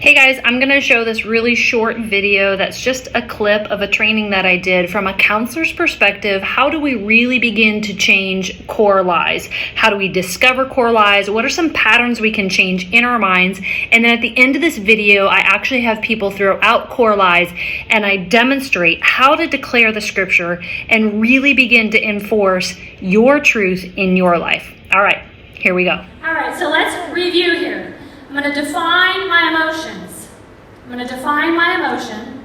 Hey guys, I'm going to show this really short video that's just a clip of a training that I did from a counselor's perspective. How do we really begin to change core lies? How do we discover core lies? What are some patterns we can change in our minds? And then at the end of this video, I actually have people throw out core lies and I demonstrate how to declare the scripture and really begin to enforce your truth in your life. All right, here we go. All right, so let's review here. I'm going to define my emotions. I'm going to define my emotion.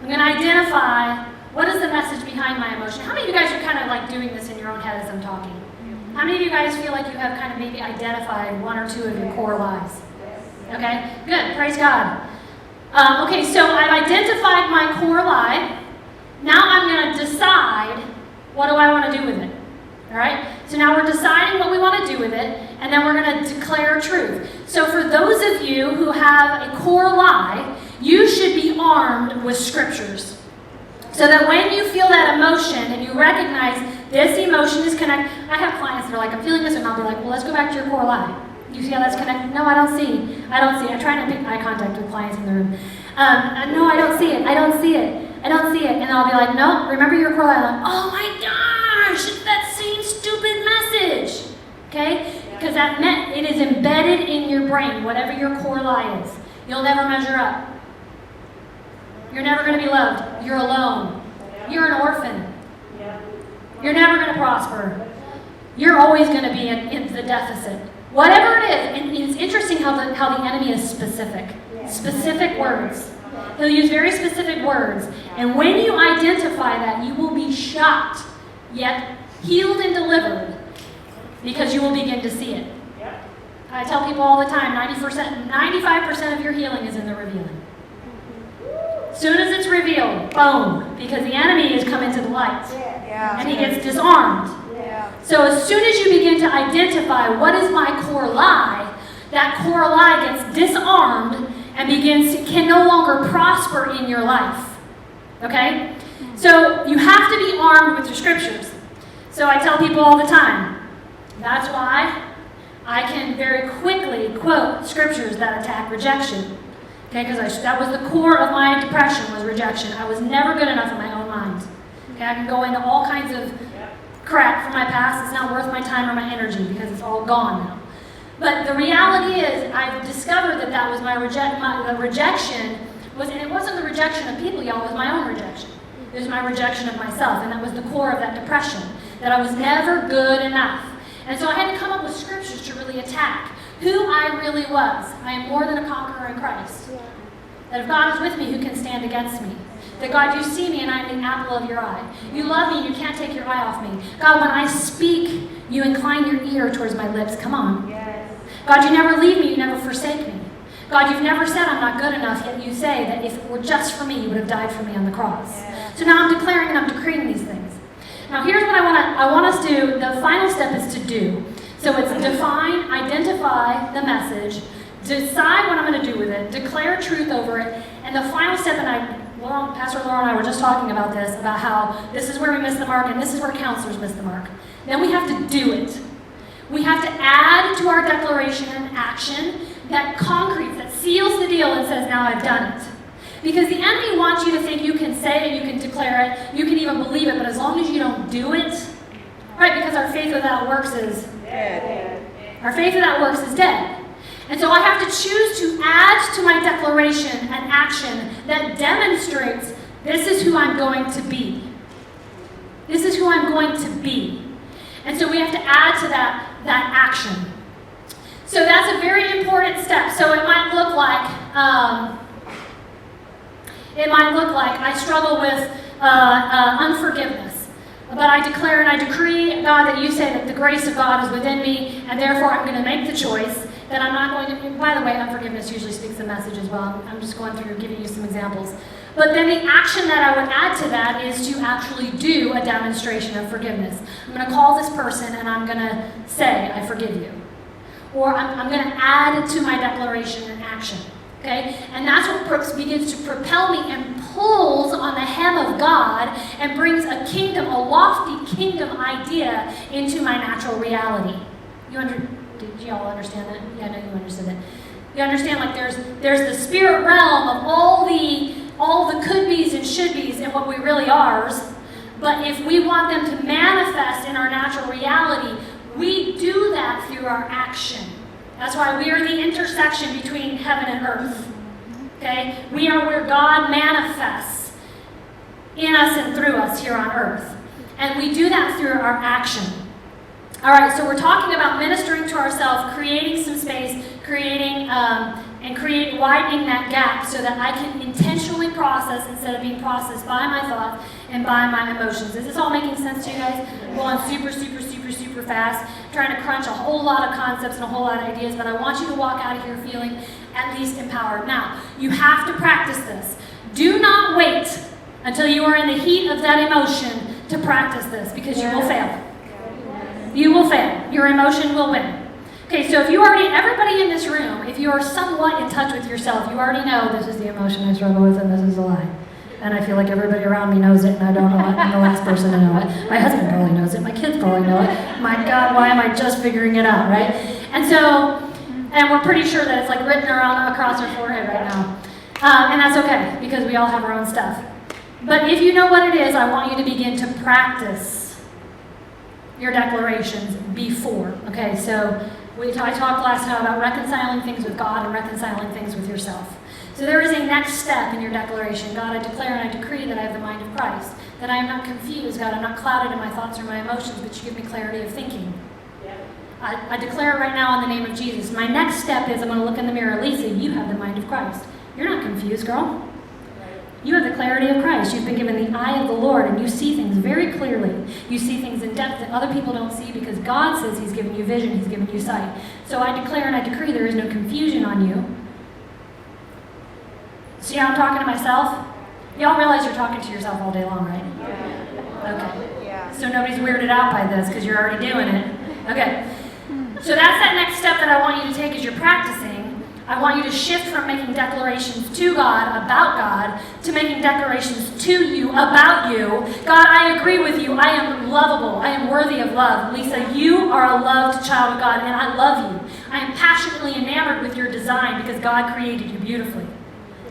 I'm going to identify what is the message behind my emotion. How many of you guys are kind of like doing this in your own head as I'm talking? How many of you guys feel like you have kind of maybe identified one or two of your core lies? Okay, good. Praise God. Okay, so I've identified my core lie. Now I'm going to decide what do I want to do with it. All right? So now we're deciding what we want to do with it, and then we're going to declare truth. So for those of you who have a core lie, you should be armed with scriptures. So that when you feel that emotion and you recognize this emotion is connected. I have clients that are like, I'm feeling this, and I'll be like, well, let's go back to your core lie. You see how that's connected? No, I don't see. I try not to make eye contact with clients in the room. No, I don't see it. I don't see it. I don't see it. And I'll be like, no, remember your core lie. I'm like, oh my gosh, it's that same stupid message. Okay? Because that meant it is embedded in your brain, whatever your core lie is. You'll never measure up. You're never going to be loved. You're alone. You're an orphan. You're never going to prosper. You're always going to be in the deficit. Whatever it is, and it's interesting how the enemy is specific. Specific words. He'll use very specific words. And when you identify that, you will be shocked, yet healed and delivered, because you will begin to see it. I tell people all the time, 95% of your healing is in the revealing. As soon as it's revealed, boom, because the enemy has come into the light, and he gets disarmed. So as soon as you begin to identify what is my core lie, that core lie gets disarmed and can no longer prosper in your life. Okay? So you have to be armed with your scriptures. So I tell people all the time, that's why I can very quickly quote scriptures that attack rejection. Okay, because that was the core of my depression, was rejection. I was never good enough in my own mind. Okay, I can go into all kinds of crap from my past. It's not worth my time or my energy because it's all gone now. But the reality is, I've discovered that was the rejection was, and it wasn't the rejection of people, y'all. It was my own rejection. It was my rejection of myself, and that was the core of that depression. That I was never good enough. And so I had to come up with scriptures to really attack who I really was. I am more than a conqueror in Christ. That if God is with me, who can stand against me? That God, you see me and I am the apple of your eye. You love me and you can't take your eye off me. God, when I speak, you incline your ear towards my lips. Come on. God, you never leave me, you never forsake me. God, you've never said I'm not good enough, yet you say that if it were just for me, you would have died for me on the cross. So now I'm declaring and I'm decreeing these things. Now here's what I want us to, the final step is to do. So it's define, identify the message, decide what I'm going to do with it, declare truth over it, and the final step, Pastor Laura and I were just talking about this, about how this is where we miss the mark and this is where counselors miss the mark. Then we have to do it. We have to add to our declaration an action that concretes, that seals the deal and says, now I've done it. Because the enemy wants you to think you can say it, you can declare it, you can even believe it, but as long as you don't do it, right, because our faith without works is dead. Our faith without works is dead. And so I have to choose to add to my declaration an action that demonstrates this is who I'm going to be. This is who I'm going to be. And so we have to add to that action. So that's a very important step. So it might look like I struggle with unforgiveness. But I declare and I decree, God, that you say that the grace of God is within me, and therefore I'm going to make the choice that I'm not going to, by the way, unforgiveness usually speaks the message as well. I'm just going through giving you some examples. But then the action that I would add to that is to actually do a demonstration of forgiveness. I'm going to call this person and I'm going to say, I forgive you. Or I'm going to add to my declaration an action. Okay? And that's what begins to propel me and pulls on the hem of God and brings a kingdom, a lofty kingdom idea into my natural reality. Did you all understand that? Yeah, I know you understood that. You understand? Like there's the spirit realm of all the could be's and should be's and what we really are. But if we want them to manifest in our natural reality, we do that through our action. That's why we are the intersection between heaven and earth. Okay? We are where God manifests in us and through us here on earth. And we do that through our action. All right, so we're talking about ministering to ourselves, creating some space, widening that gap so that I can intentionally process instead of being processed by my thoughts and by my emotions. Is this all making sense to you guys? I'm going super fast, trying to crunch a whole lot of concepts and a whole lot of ideas, but I want you to walk out of here feeling at least empowered. Now, you have to practice this. Do not wait until you are in the heat of that emotion to practice this, because you will fail. You will fail. Your emotion will win. Okay, so if you already, everybody in this room, if you are somewhat in touch with yourself, you already know this is the emotion I struggle with and this is a lie. And I feel like everybody around me knows it and I don't know it. I'm the last person to know it. My husband probably knows it. My kids probably know it. My God, why am I just figuring it out, right? And we're pretty sure that it's like written around across our forehead right now. And that's okay, because we all have our own stuff. But if you know what it is, I want you to begin to practice your declarations before. Okay, so I talked last time about reconciling things with God and reconciling things with yourself. So there is a next step in your declaration. God, I declare and I decree that I have the mind of Christ, that I am not confused, God, I'm not clouded in my thoughts or my emotions, but you give me clarity of thinking. I declare right now in the name of Jesus. My next step is I'm going to look in the mirror. Lisa, you have the mind of Christ. You're not confused, girl. You have the clarity of Christ. You've been given the eye of the Lord, and you see things very clearly. You see things in depth that other people don't see because God says He's given you vision, He's given you sight. So I declare and I decree there is no confusion on you. See how I'm talking to myself? Y'all realize you're talking to yourself all day long, right? Okay. Yeah. So nobody's weirded out by this because you're already doing it. Okay. So that's that next step that I want you to take as you're practicing. I want you to shift from making declarations to God, about God, to making declarations to you, about you. God, I agree with you. I am lovable. I am worthy of love. Lisa, you are a loved child of God, and I love you. I am passionately enamored with your design because God created you beautifully.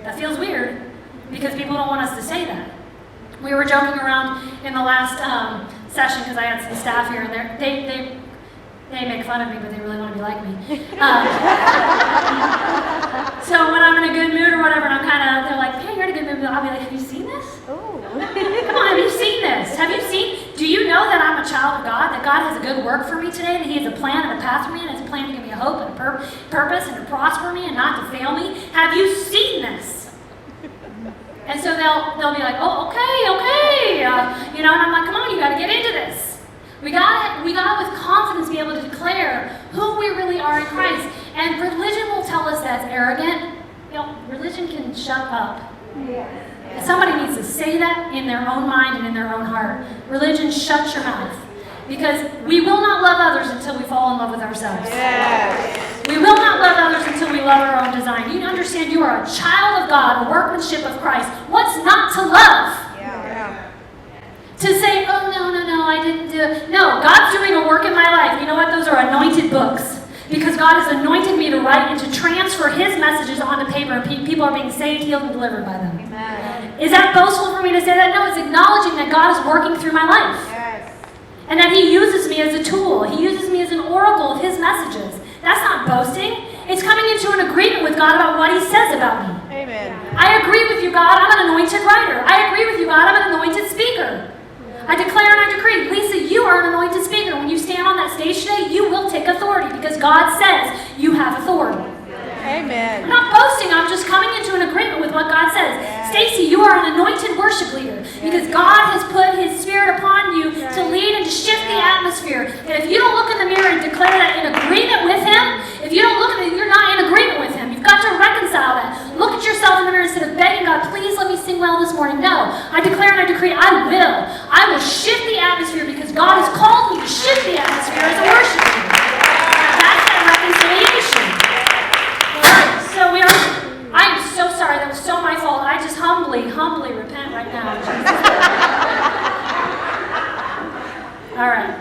That feels weird because people don't want us to say that. We were joking around in the last session because I had some staff here, and they make fun of me, but they really want to be like me. So when I'm in a good mood or whatever, and they're like, hey, you're in a good mood, I'll be like, have you seen this? Oh. Come on, have you seen this? Do you know that I'm a child of God, that God has a good work for me today, that He has a plan and a path for me, and has a plan to give me a hope and a purpose and to prosper me and not to fail me? Have you seen this? And so they'll be like, oh, okay, and I'm like, come on, you got to get into this. We got with confidence be able to declare who we really are in Christ. And religion will tell us that's arrogant. Religion can shut up. Yeah. Somebody needs to say that in their own mind and in their own heart. Religion, shut your mouth. Because we will not love others until we fall in love with ourselves. Yes. We will not love others until we love our own design. You understand you are a child of God, a workmanship of Christ. What's not to love? Yeah. To say, oh, no, I didn't do it. No, God's doing a work in my life. You know what? Those are anointed books. Because God has anointed me to write and to transfer His messages onto paper, and people are being saved, healed, and delivered by them. Amen. Is that boastful for me to say that? No, it's acknowledging that God is working through my life. Yes. And that He uses me as a tool. He uses me as an oracle of His messages. That's not boasting. It's coming into an agreement with God about what He says about me. Amen. I agree with you, God. I'm an anointed writer. I agree with you, God. I'm an anointed speaker. I declare and I decree, Lisa, you are an anointed speaker. When you stand on that stage today, you will take authority because God says you have authority. Amen. I'm not boasting, I'm just coming into an agreement with what God says. Yes. Stacy, you are an anointed worship leader because God has put His Spirit upon you to lead and to shift the atmosphere. And if you don't look in the mirror and declare that in agreement with Him, if you don't look at it, you're not in agreement with Him. You've got to reconcile that. Look at yourself in the mirror instead of begging God, please let me sing well this morning. No, I declare and I decree, I will shift the atmosphere because God has called me to shift the atmosphere as a worship leader. That's that reconciliation. So I am so sorry, that was so my fault. I just humbly repent right now. All right.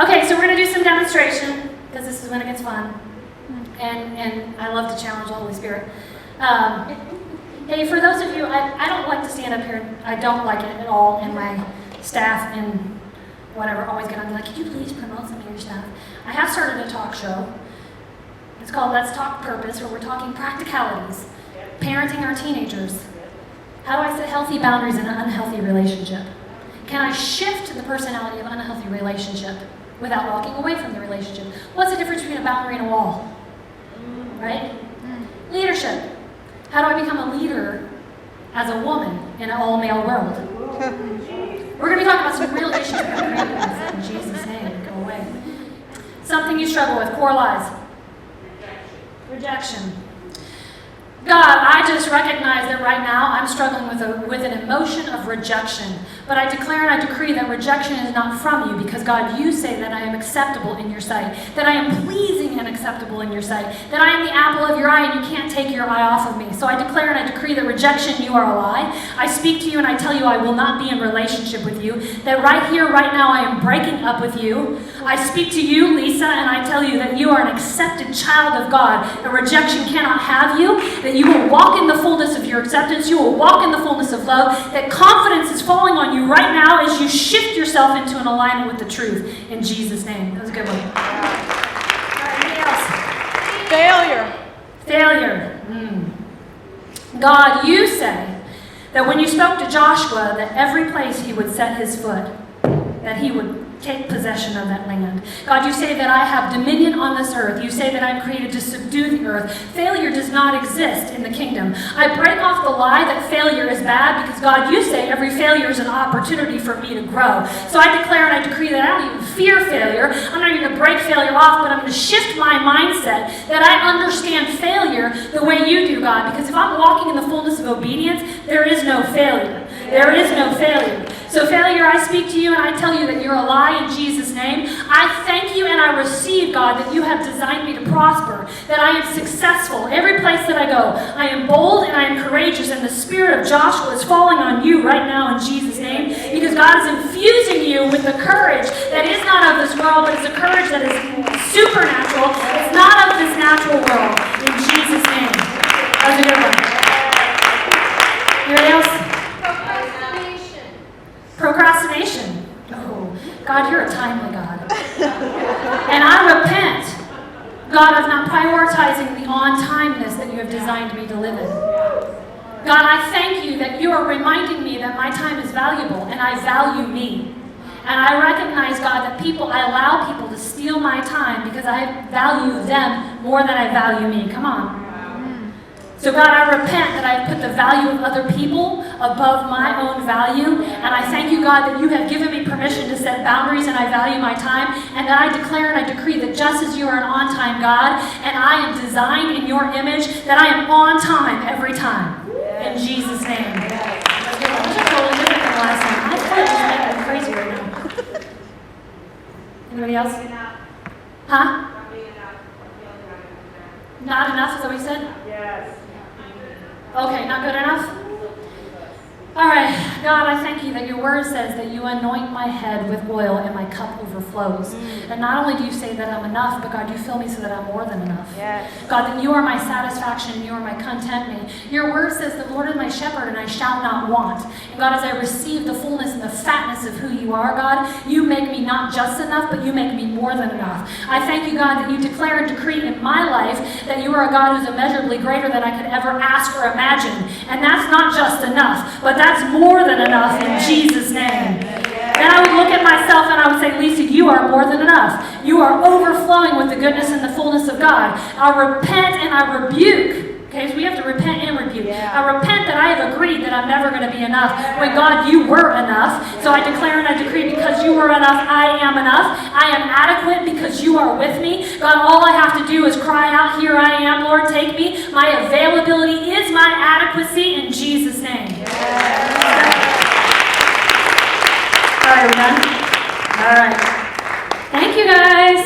Okay, so we're going to do some demonstration, because this is when it gets fun. And I love to challenge the Holy Spirit. Hey, for those of you, I don't like to stand up here. I don't like it at all, and my staff and whatever always get on me like, could you please promote some of your stuff? I have started a talk show. It's called Let's Talk Purpose, where we're talking practicalities, parenting our teenagers. How do I set healthy boundaries in an unhealthy relationship? Can I shift the personality of an unhealthy relationship without walking away from the relationship? What's the difference between a boundary and a wall? Right? Leadership. How do I become a leader as a woman in an all-male world? We're going to be talking about some real issues about in Jesus' name. Go away. Something you struggle with. Core lies. Rejection. God, I just recognize that right now I'm struggling with an emotion of rejection. But I declare and I decree that rejection is not from you, because God, you say that I am acceptable in your sight, that I am pleasing and acceptable in your sight, that I am the apple of your eye and you can't take your eye off of me. So I declare and I decree that rejection, you are a lie. I speak to you and I tell you I will not be in relationship with you, that right here, right now, I am breaking up with you. I speak to you, Lisa, and I tell you that you are an accepted child of God, and rejection cannot have you, that you will walk in the fullness of your acceptance, you will walk in the fullness of love, that confidence is falling on you right now as you shift yourself into an alignment with the truth. In Jesus' name. That was a good one. All right, anybody else? Failure. God, you say that when you spoke to Joshua, that every place he would set his foot, that he would take possession of that land. God, you say that I have dominion on this earth. You say that I'm created to subdue the earth. Failure does not exist in the kingdom. I break off the lie that failure is bad, because God, you say every failure is an opportunity for me to grow. So I declare and I decree that I don't even fear failure. I'm not even going to break failure off, but I'm going to shift my mindset that I understand failure the way you do, God, because if I'm walking in the fullness of obedience, there is no failure. There is no failure. So failure, I speak to you and I tell you that you're a lie in Jesus' name. I thank you and I receive, God, that you have designed me to prosper, that I am successful every place that I go. I am bold and I am courageous, and the spirit of Joshua is falling on you right now in Jesus' name, because God is infusing you with the courage that is not of this world, but it's a courage that is supernatural. It's not of this natural world. In Jesus' name. That was a good one. Anybody else? Procrastination. Oh, God, you're a timely God. And I repent, God, of not prioritizing the on-timeness that you have designed me to live in. God, I thank you that you are reminding me that my time is valuable and I value me. And I recognize, God, that I allow people to steal my time because I value them more than I value me. Come on. So God, I repent that I've put the value of other people above my own value. And I thank you, God, that you have given me permission to set boundaries and I value my time. And that I declare and I decree that just as you are an on-time God and I am designed in your image, that I am on time every time. In Jesus' name. That's good. That was totally different than last time. I thought it was making crazy right now. Anybody else? Huh? Not enough, is that what you said? Yes. Okay, not good enough? All right, God, I thank you that your word says that you anoint my head with oil and my cup overflows. And not only do you say that I'm enough, but God, you fill me so that I'm more than enough. Yes. God, that you are my satisfaction and you are my contentment. Your word says the Lord is my shepherd and I shall not want. And God, as I receive the fullness and the fatness of who you are, God, you make me not just enough, but you make me more than enough. I thank you, God, that you declare and decree in my life that you are a God who's immeasurably greater than I could ever ask or imagine. And that's not just enough, but that's more than enough in Jesus' name. Then I would look at myself and I would say, Lisa, you are more than enough. You are overflowing with the goodness and the fullness of God. I repent and I rebuke. Okay, so we have to repent and rebuke. Yeah. I repent that I have agreed that I'm never going to be enough. When God, you were enough. So I declare and I decree, because you were enough, I am enough. I am adequate because you are with me. God, all I have to do is cry out, here I am, Lord, take me. My availability is my adequacy in Jesus' name. All right, we're done? All right. Thank you, guys.